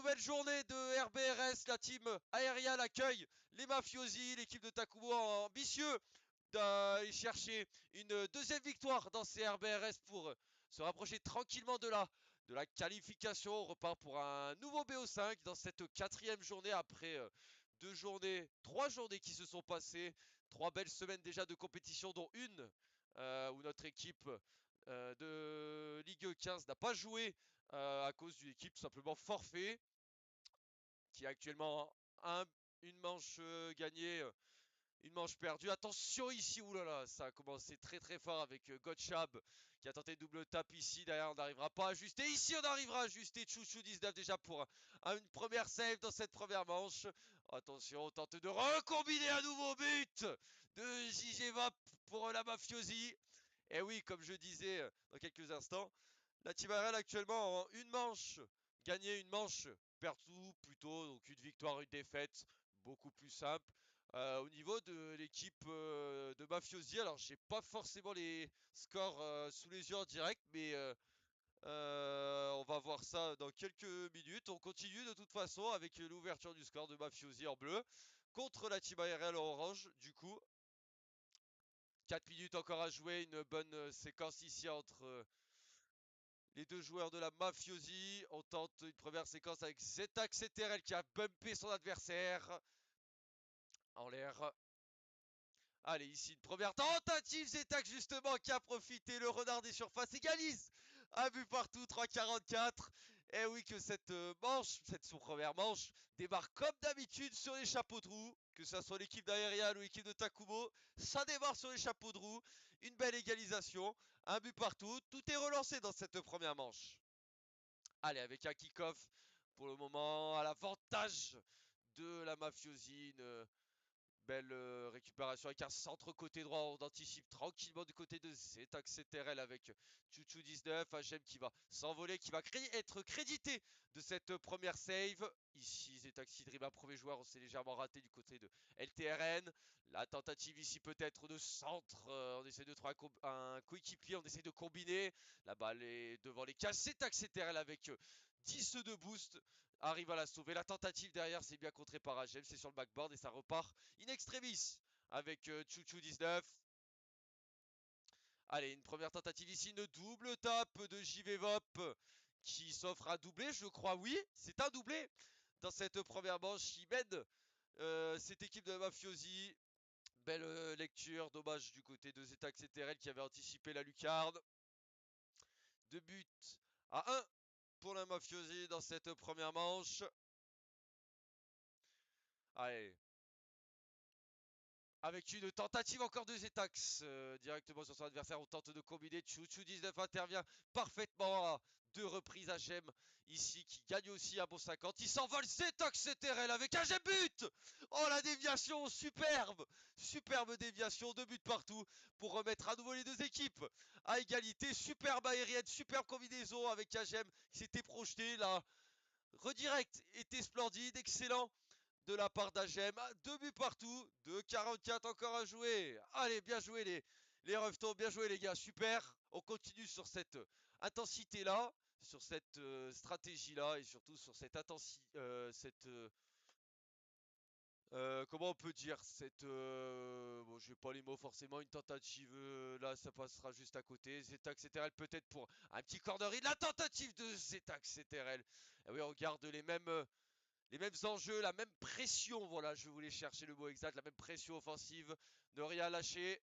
nouvelle journée de RBRS, la team aérienne accueille les mafiosi, l'équipe de Takubo ambitieux d'aller chercher une deuxième victoire dans ces RBRS pour se rapprocher tranquillement de la qualification. On repart pour un nouveau BO5 dans cette quatrième journée après trois journées qui se sont passées, 3 belles semaines déjà de compétition dont une où notre équipe de Ligue 15 n'a pas joué à cause d'une équipe tout simplement forfait, qui a actuellement une manche gagnée, une manche perdue. Attention ici, oulala, ça a commencé très très fort avec Gottschab qui a tenté double tap ici. Derrière, on n'arrivera pas à ajuster. Ici, on arrivera à ajuster. Chouchou 19 déjà pour une première save dans cette première manche. Attention, on tente de recombiner un nouveau but de JG Vap pour la mafiosi. Et oui, comme je disais dans quelques instants, la Team RL actuellement en une manche, gagner une manche, perd tout plutôt, donc une victoire, une défaite, beaucoup plus simple. Au niveau de l'équipe de Mafiosi, alors j'ai pas forcément les scores sous les yeux en direct, mais on va voir ça dans quelques minutes. On continue de toute façon avec l'ouverture du score de Mafiosi en bleu contre la Team ARL en orange. Du coup, 4 minutes encore à jouer, une bonne séquence ici entre les deux joueurs de la Mafiosi. On tente une première séquence avec Zetax CTRL qui a bumpé son adversaire en l'air. Allez, ici une première tentative. Zetax justement qui a profité. Le renard des surfaces égalise. Un but partout, 3,44. Et oui que cette manche, son première manche, démarre comme d'habitude sur les chapeaux de roue. Que ce soit l'équipe d'Aerial ou l'équipe de Takubo, ça démarre sur les chapeaux de roue. Une belle égalisation. Un but partout. Tout est relancé dans cette première manche. Allez, avec un kick-off pour le moment à l'avantage de la Mafiosi. Une belle récupération avec un centre côté droit. On anticipe tranquillement du côté de Zetax CTRL avec Chouchou 19. Un gemme qui va s'envoler, qui va être crédité de cette première save. Ici, Zetax Dribble, un premier joueur, on s'est légèrement raté du côté de LTRN. La tentative ici peut-être de centre. On essaie de trouver un coéquipier, on essaie de combiner. La balle est devant les cages. Zetax CTRL avec 10 de boost arrive à la sauver. La tentative derrière, c'est bien contré par Agem. C'est sur le backboard et ça repart in extremis avec Chouchou 19. Allez, une première tentative ici, une double tape de JVVOP qui s'offre à doubler, je crois, oui, c'est un doublé dans cette première manche qui mène cette équipe de Mafiosi. Belle lecture, dommage du côté de Zetax CTRL qui avait anticipé la lucarne. 2 buts à 1 pour la Mafiosi dans cette première manche. Allez, avec une tentative encore de Zetax directement sur son adversaire. On tente de combiner. Chouchou 19 intervient parfaitement à 2 reprises. Agem ici qui gagne aussi un bon 50. Il s'envole. Zetax CTRL avec un gem but. Oh la déviation superbe. Superbe déviation. 2 buts partout pour remettre à nouveau les deux équipes à égalité. Superbe aérienne. Superbe combinaison avec Agem qui s'était projeté là. Redirect était splendide. Excellent de la part d'Agem. 2 buts partout, 2,44 encore à jouer. Allez, bien joué les reftons, bien joué les gars, super. On continue sur cette intensité-là, sur cette stratégie-là et surtout sur cette intensité, comment on peut dire, bon, j'ai pas les mots forcément, une tentative, là ça passera juste à côté. Zetax CTRL peut-être pour un petit corner, la tentative de Zetax CTRL. Et oui, on garde les mêmes enjeux, la même pression, voilà, je voulais chercher le mot exact, la même pression offensive, ne rien lâcher.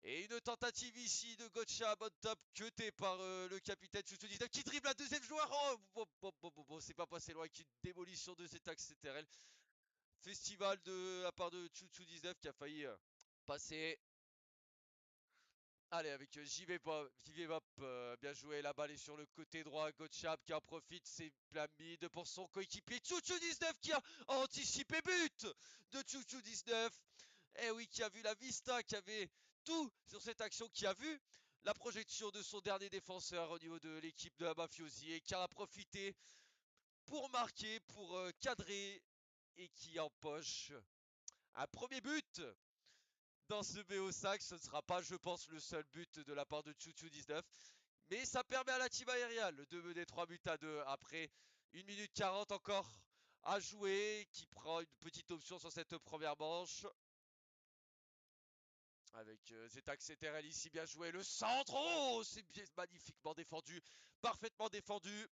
Et une tentative ici de Gotcha on top, cuté par le capitaine Chouchou 19 qui dribble la deuxième joueur. Oh, bon, c'est pas passé loin avec une démolition de cet axe CTRL. Festival de la part de Chouchou 19 qui a failli passer. Allez, avec JVPop, bien joué, la balle est sur le côté droit, Gottschab qui en profite, c'est plein mid pour son coéquipier, Chouchou 19 qui a anticipé but de Chouchou 19. Eh oui, qui a vu la vista, qui avait tout sur cette action, qui a vu la projection de son dernier défenseur au niveau de l'équipe de la Mafiosi et qui en a profité pour marquer, pour cadrer et qui empoche un premier but dans ce BO5. Ce ne sera pas, je pense, le seul but de la part de Chouchou 19. Mais ça permet à la team aérienne de mener 3 buts à 2 après 1 minute 40 encore à jouer, qui prend une petite option sur cette première manche. Avec Zetak CTRL ici, bien joué. Le centre, oh, c'est bien, magnifiquement défendu, parfaitement défendu.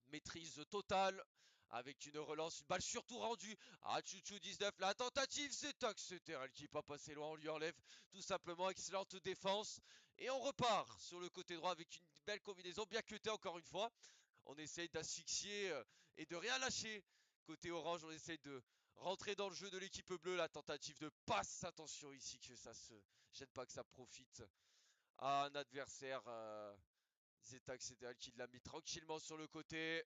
Maîtrise totale avec une relance, une balle surtout rendue à Chouchou 19. La tentative, c'est Axeterel qui n'est pas passé loin. On lui enlève tout simplement. Excellente défense. Et on repart sur le côté droit avec une belle combinaison bien cutée encore une fois. On essaye d'asphyxier et de rien lâcher. Côté orange, on essaye de rentrer dans le jeu de l'équipe bleue. La tentative de passe. Attention ici que ça se gêne pas, que ça profite à un adversaire. Zetak CTRL qui l'a mis tranquillement sur le côté.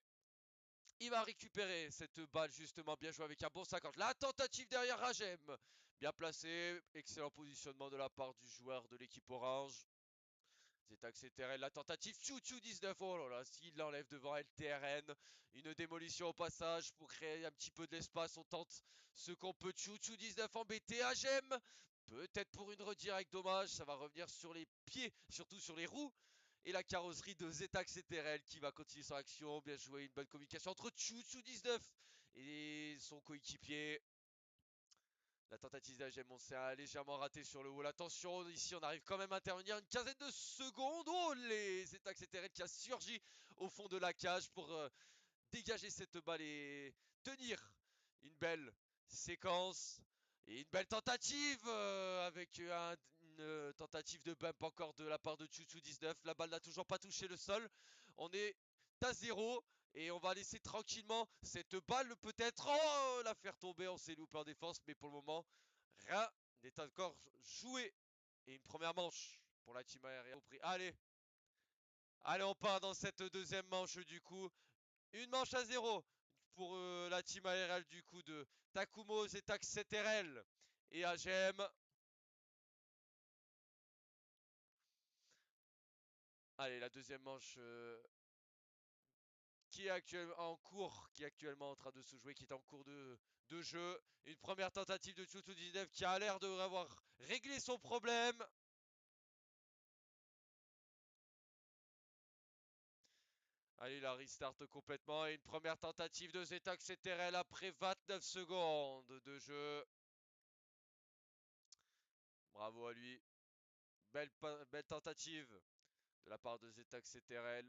Il va récupérer cette balle justement, bien joué avec un bon 50. La tentative derrière Ragem. Bien placé, excellent positionnement de la part du joueur de l'équipe orange. Zetak CTRL, la tentative, Chouchou 19, oh là là, s'il l'enlève devant LTRN, une démolition au passage pour créer un petit peu de l'espace, on tente ce qu'on peut, Chouchou 19 embêté, Agem, peut-être pour une redirect, dommage, ça va revenir sur les pieds, surtout sur les roues, et la carrosserie de Zetak CTRL qui va continuer son action, bien joué, une bonne communication entre Chouchou 19 et son coéquipier. La tentative d'Agem, on s'est légèrement raté sur le wall. Attention, ici on arrive quand même à intervenir une quinzaine de secondes. Oh, les Etax CTRL qui a surgi au fond de la cage pour dégager cette balle et tenir une belle séquence. Et une belle tentative avec une tentative de bump encore de la part de Chouchou 19. La balle n'a toujours pas touché le sol. On est à 0 et on va laisser tranquillement cette balle peut-être la faire tomber. On s'est loupé en défense, mais pour le moment, rien n'est encore joué. Et une première manche pour la team aérienne. Allez, allez, on part dans cette deuxième manche du coup. Une manche à 0 pour la team ARL du coup de Takumo, Zetak, CTRL et AGM. Allez, la deuxième manche qui est actuellement en cours, qui est actuellement en train de se jouer, qui est en cours de jeu. Une première tentative de Chutu 19 qui a l'air d'avoir réglé son problème. Allez, la restart complètement. Et une première tentative de Zetak CTRL après 29 secondes de jeu. Bravo à lui. Belle tentative de la part de Zetak CTRL.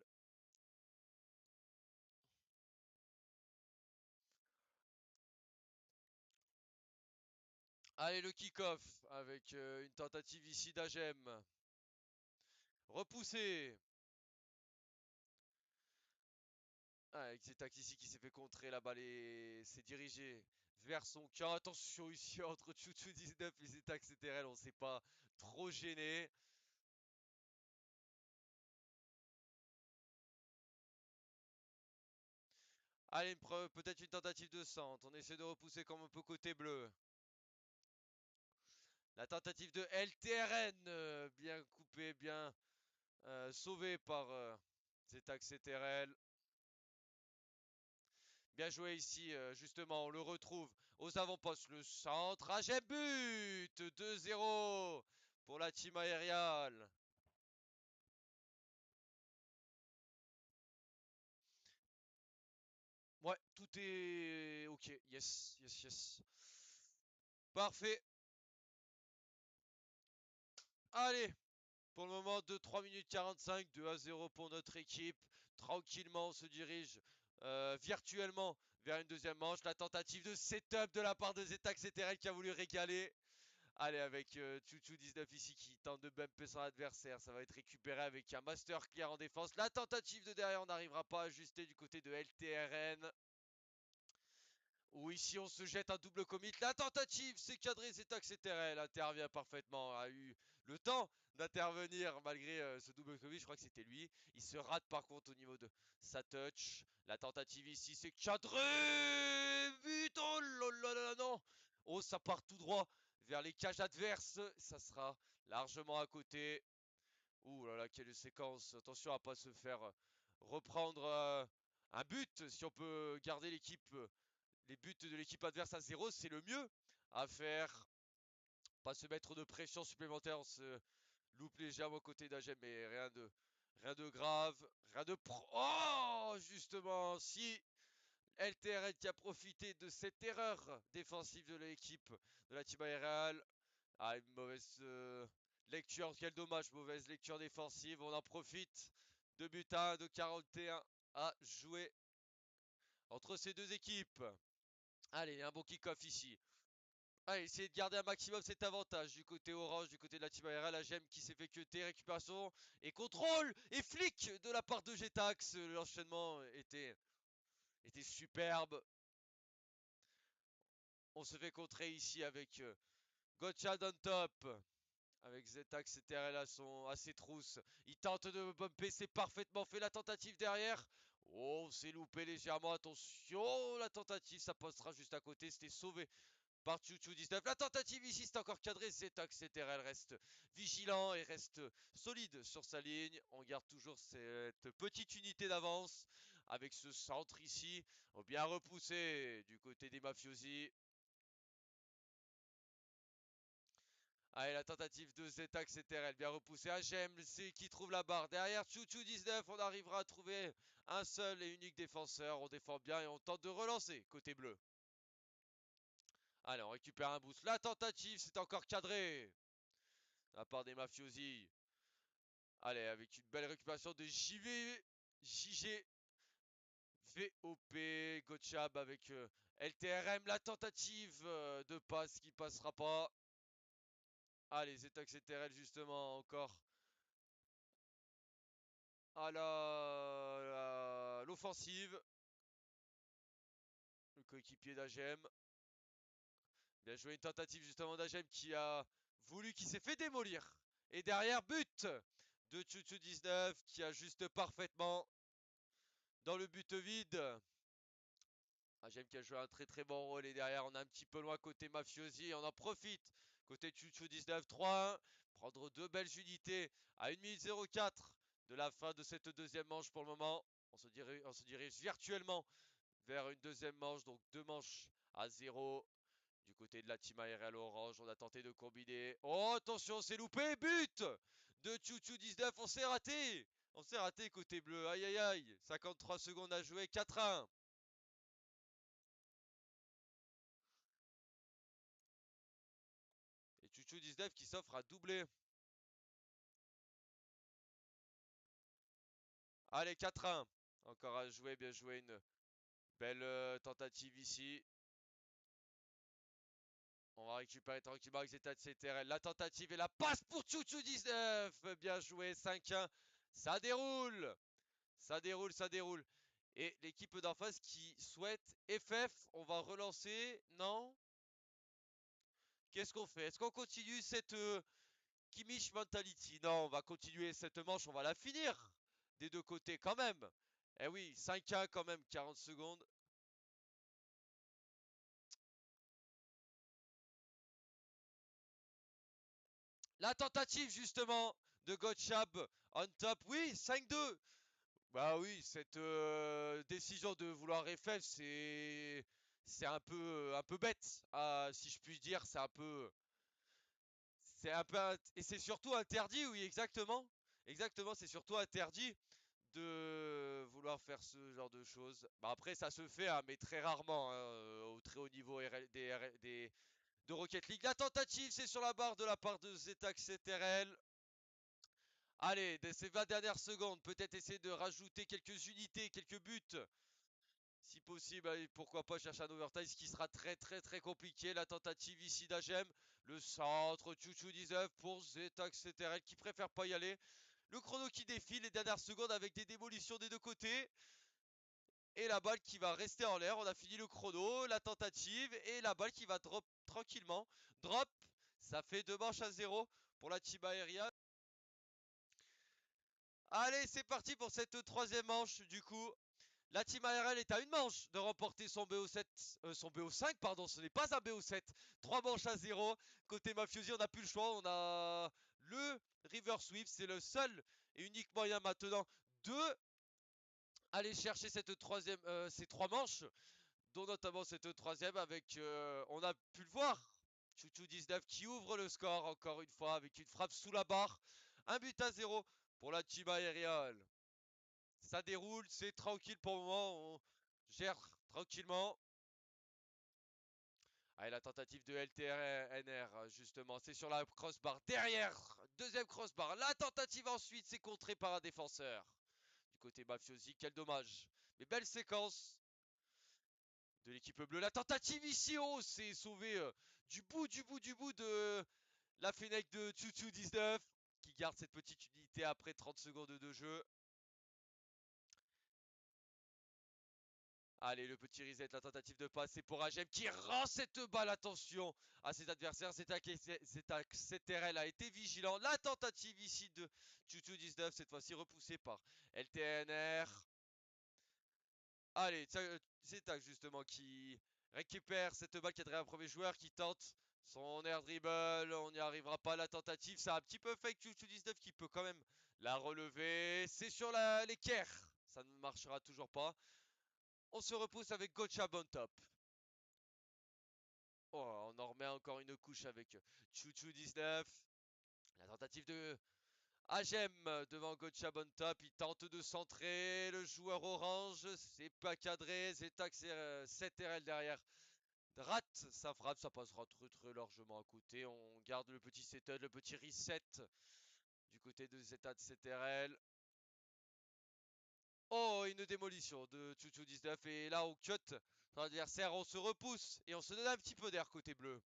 Allez, le kick-off avec une tentative ici d'Agem. Repoussé. Ah, avec Zetak ici qui s'est fait contrer. La balle s'est dirigée vers son camp. Attention ici entre Chuchu 19 et Zetak CTRL. On ne s'est pas trop gêné. Allez, peut-être une tentative de centre. On essaie de repousser comme un peu côté bleu. La tentative de LTRN. Bien coupée, bien sauvée par Zetak CTRL. Bien joué ici, justement, on le retrouve aux avant-postes. Le centre, Agem but 2-0 pour la team aériale. Ouais, tout est ok. Yes, yes, yes. Parfait. Allez, pour le moment, 3 minutes 45, 2-0 pour notre équipe. Tranquillement, on se dirige virtuellement vers une deuxième manche. La tentative de setup de la part de Zetak CTRL qui a voulu régaler. Allez, avec Chouchou 19 ici qui tente de bumper son adversaire. Ça va être récupéré avec un master clear en défense. La tentative de derrière, on n'arrivera pas à ajuster du côté de LTRN. Ou ici, on se jette un double commit. La tentative, c'est cadré, c'est accéléré. Elle intervient parfaitement. A eu le temps d'intervenir malgré ce double commit. Je crois que c'était lui. Il se rate par contre au niveau de sa touch. La tentative ici, c'est cadré. But, oh là là là, non. Oh, ça part tout droit vers les cages adverses. Ça sera largement à côté. Ouh là là, quelle séquence. Attention à pas se faire reprendre un but. Si on peut garder l'équipe les buts de l'équipe adverse à 0, c'est le mieux à faire. Pas se mettre de pression supplémentaire, on se loupe légèrement aux côtés d'Agem, mais rien de grave, rien de pro. Oh, justement, si LTRL qui a profité de cette erreur défensive de l'équipe de la team aériale. Ah, une mauvaise lecture, quel dommage, mauvaise lecture défensive. On en profite. 2 buts à 1 de 41 à jouer entre ces deux équipes. Allez, un bon kick-off ici. Allez, essayez de garder un maximum cet avantage du côté orange, du côté de la team aériale. La gemme qui s'est fait cuter, récupération et contrôle et flic de la part de Jetax. L'enchaînement était superbe. On se fait contrer ici avec Gotcha on top. Avec Zetax et TRL à ses trousses. Il tente de bumper, c'est parfaitement fait la tentative derrière. Oh, c'est loupé légèrement, attention, la tentative, ça passera juste à côté, c'était sauvé par Chouchou 19. La tentative ici, c'est encore cadré, Zetax et TRL reste vigilant et reste solide sur sa ligne. On garde toujours cette petite unité d'avance avec ce centre ici, bien repoussé du côté des mafiosi. Allez, la tentative de Zetax et TRL, bien repoussée. AGM, c'est qui trouve la barre. Derrière, Chouchou 19, on arrivera à trouver un seul et unique défenseur. On défend bien et on tente de relancer côté bleu. Allez, on récupère un boost. La tentative, c'est encore cadré. À part des mafiosi. Allez, avec une belle récupération de JG, VOP, Gochab avec LTRM. La tentative de passe qui passera pas. Allez, Zetax et TRL, justement, encore à l'offensive. Le coéquipier d'Agem. Bien joué, une tentative justement d'Agem qui a voulu, qui s'est fait démolir. Et derrière, but de Chuchu 19 qui ajuste parfaitement dans le but vide. Agem qui a joué un très très bon rôle et derrière on est un petit peu loin côté Mafiosi. On en profite côté Chuchu 19 3-1. Prendre deux belles unités à 1 minute 04 de la fin de cette deuxième manche pour le moment. On se dirige virtuellement vers une deuxième manche, donc deux manches à 0. Du côté de la team aériale orange, on a tenté de combiner. Oh, attention, c'est loupé, but de Chouchou 19, on s'est raté. On s'est raté côté bleu, aïe aïe aïe. 53 secondes à jouer, 4-1. Et Chouchou 19 qui s'offre à doubler. Allez, 4-1. Encore à jouer, bien joué, une belle tentative ici. On va récupérer tranquillement avec Zeta, etc. La tentative et la passe pour Chouchou 19. Bien joué, 5-1. Ça déroule. Ça déroule, ça déroule. Et l'équipe d'en face qui souhaite FF, on va relancer. Non? Qu'est-ce qu'on fait? Est-ce qu'on continue cette Kimmich mentality? Non, on va continuer cette manche, on va la finir. Des deux côtés quand même. Eh oui, 5-1 quand même, 40 secondes. La tentative justement de Gottschab on top. Oui, 5-2. Bah oui, cette décision de vouloir FF, c'est un peu bête. Ah, si je puis dire, c'est un peu et c'est surtout interdit, oui, exactement. Exactement, c'est surtout interdit de vouloir faire ce genre de choses. Bah après, ça se fait, hein, mais très rarement, hein, au très haut niveau de Rocket League. La tentative, c'est sur la barre de la part de Zetax CTRL. Allez, dès ces 20 dernières secondes, peut-être essayer de rajouter quelques unités, quelques buts. Si possible, allez, pourquoi pas chercher un overtime, ce qui sera très très très compliqué. La tentative ici d'Agem. Le centre, Chouchou 19 pour Zetax CTRL qui préfère pas y aller. Le chrono qui défile les dernières secondes avec des démolitions des deux côtés. Et la balle qui va rester en l'air. On a fini le chrono, la tentative et la balle qui va drop tranquillement. Drop, ça fait 2 manches à 0 pour la team aérienne. Allez, c'est parti pour cette troisième manche du coup. La team ARL est à une manche de remporter son BO7, son BO5, pardon, ce n'est pas un BO7. 3 manches à 0. Côté Mafiosi, on n'a plus le choix. On a le River Swift. C'est le seul et unique moyen maintenant de aller chercher ces 3 manches, dont notamment cette troisième avec, on a pu le voir, Chouchou 19 qui ouvre le score encore une fois avec une frappe sous la barre. 1 but à 0 pour la team aériale. Ça déroule, c'est tranquille pour le moment. On gère tranquillement. Allez, la tentative de LTNR, justement, c'est sur la crossbar. Derrière, deuxième crossbar. La tentative ensuite, c'est contré par un défenseur. Du côté Mafiosi, quel dommage. Mais belle séquence de l'équipe bleue. La tentative ici, oh, c'est sauvé du bout de la Fennec de Chuchu 19 qui garde cette petite unité après 30 secondes de jeu. Allez, le petit reset, la tentative de passe, c'est pour Agem qui rend cette balle. Attention à ses adversaires. CTRL a été vigilant. La tentative ici de Chuchu 19, cette fois-ci repoussée par LTNR. Allez, c'est Tac justement qui récupère cette balle qui est un premier joueur qui tente son air dribble. On n'y arrivera pas. La tentative, c'est un petit peu fake. Chuchu 19 qui peut quand même la relever. C'est sur l'équerre. Ça ne marchera toujours pas. On se repousse avec Gocha on top. Oh, on en remet encore une couche avec Chuchu 19. La tentative de Agem devant Gocha on top. Il tente de centrer. Le joueur orange, c'est pas cadré. Zetak, c'est 7RL derrière. Rate sa frappe, ça passera très très largement à côté. On garde le petit setup, le petit reset du côté de Zeta de CTRL. Oh, une démolition de Chuchu 19. Et là, on cut son adversaire. On se repousse et on se donne un petit peu d'air côté bleu.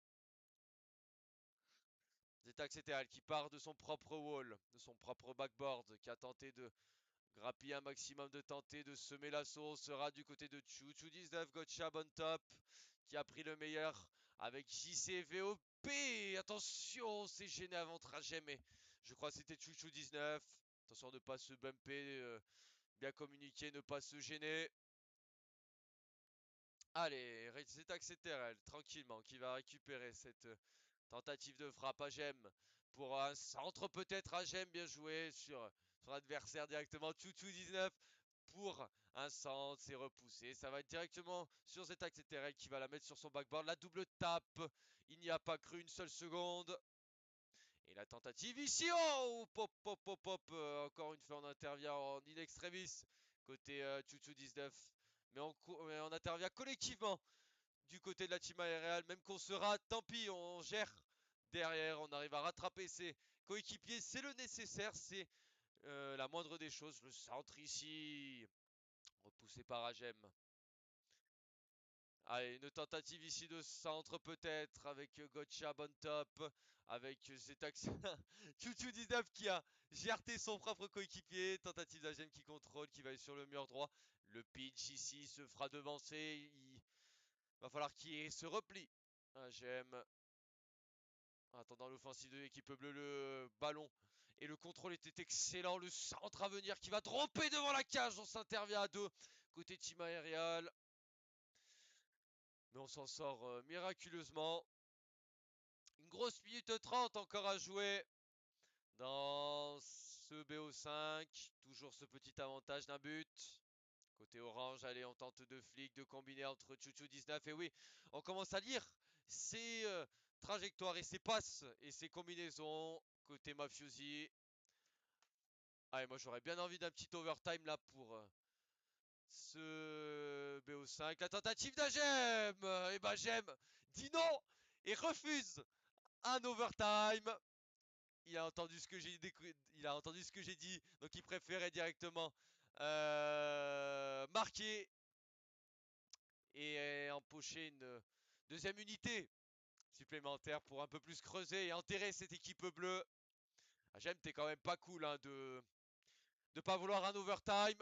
Zeta CTRL qui part de son propre wall, de son propre backboard, qui a tenté de grappiller un maximum, de tenter de semer l'assaut. Sera du côté de Chuchu 19. Gotcha on top qui a pris le meilleur avec JCVOP. Attention, c'est gêné avant trajet, mais je crois que c'était Chuchu 19. Attention de ne pas se bumper, bien communiquer, ne pas se gêner. Allez, Zeta CTRL, tranquillement, qui va récupérer cette tentative de frappe à Gem pour un centre peut-être à Gem. Bien joué sur son adversaire directement. Chuchu 19 pour un centre. C'est repoussé. Ça va être directement sur Zeta CTRL qui va la mettre sur son backboard. La double tape. Il n'y a pas cru une seule seconde. Et la tentative ici. Oh, pop, pop, pop, pop. Encore une fois, on intervient en in extremis côté Chuchu 19. Mais on intervient collectivement du côté de la team aériale. Même qu'on se rate, tant pis, on gère derrière. On arrive à rattraper ses coéquipiers. C'est le nécessaire, c'est la moindre des choses. Le centre ici, repoussé par Agem. Allez, une tentative ici de centre peut-être avec Gotcha on top, avec Zetax Chuchu 19 qui a GRT son propre coéquipier. Tentative d'Agem qui contrôle, qui va aller sur le mur droit. Le pitch ici se fera devancer. Il va falloir qu'il se replie. Agem en attendant l'offensive de l'équipe bleue, le ballon et le contrôle était excellent. Le centre à venir qui va dropper devant la cage. On s'intervient à deux côté team aérial. Mais on s'en sort miraculeusement. Une grosse minute 30 encore à jouer dans ce BO5. Toujours ce petit avantage d'un but. Côté orange, allez, on tente de flic, de combiner entre Chuchu 19. Et oui, on commence à lire ses trajectoires et ses passes et ses combinaisons. Côté Mafiosi. Allez, moi j'aurais bien envie d'un petit overtime là pour ce BO5. La tentative d'Agem. Et ben Gem dit non et refuse un overtime. Il a entendu ce que j'ai dit, donc il préférait directement marquer et empocher une deuxième unité supplémentaire pour un peu plus creuser et enterrer cette équipe bleue. Ah, j'aime, t'es quand même pas cool hein, de pas vouloir un overtime.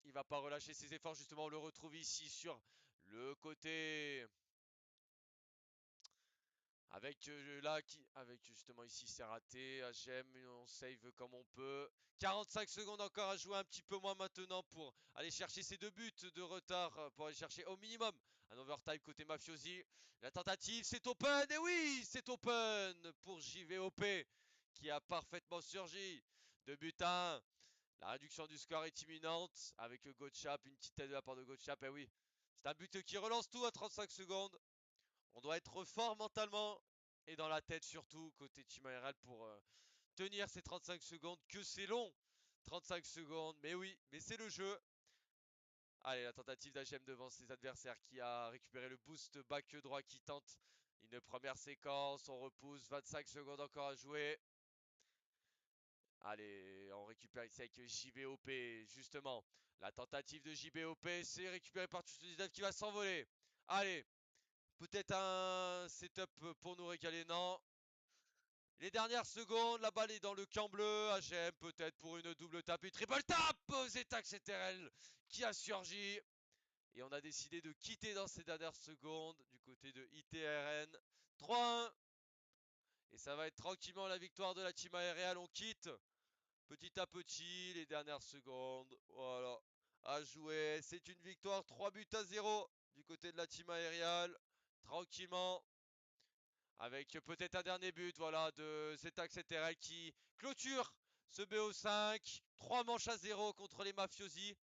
Il va pas relâcher ses efforts, justement, on le retrouve ici sur le côté. Avec justement ici c'est raté. HM, on save comme on peut. 45 secondes encore à jouer, un petit peu moins maintenant pour aller chercher ces deux buts de retard, pour aller chercher au minimum un overtime côté Mafiosi. La tentative, c'est open, et oui, c'est open pour JVOP qui a parfaitement surgi. 2 buts à 1. La réduction du score est imminente avec Gochap, une petite tête de la part de Gochap, et oui. C'est un but qui relance tout à 35 secondes. On doit être fort mentalement et dans la tête surtout côté Team ARL pour tenir ces 35 secondes. Que c'est long, 35 secondes. Mais oui, mais c'est le jeu. Allez, la tentative d'HM devant ses adversaires qui a récupéré le boost back droit qui tente une première séquence. On repousse, 25 secondes encore à jouer. Allez, on récupère ici avec JBOP, justement. La tentative de JBOP, c'est récupéré par Tutu19 qui va s'envoler. Allez, peut-être un setup pour nous régaler, non. Les dernières secondes, la balle est dans le camp bleu. HM peut-être pour une double tape, une triple tape. Zetax CTRL qui a surgi. Et on a décidé de quitter dans ces dernières secondes du côté de ITRN. 3-1. Et ça va être tranquillement la victoire de la team aériale. On quitte petit à petit les dernières secondes. Voilà. À jouer. C'est une victoire 3-0 du côté de la team aériale. Tranquillement. Avec peut-être un dernier but, voilà, de Zetax CTRL qui clôture ce BO5. 3 manches à 0 contre les Mafiosi.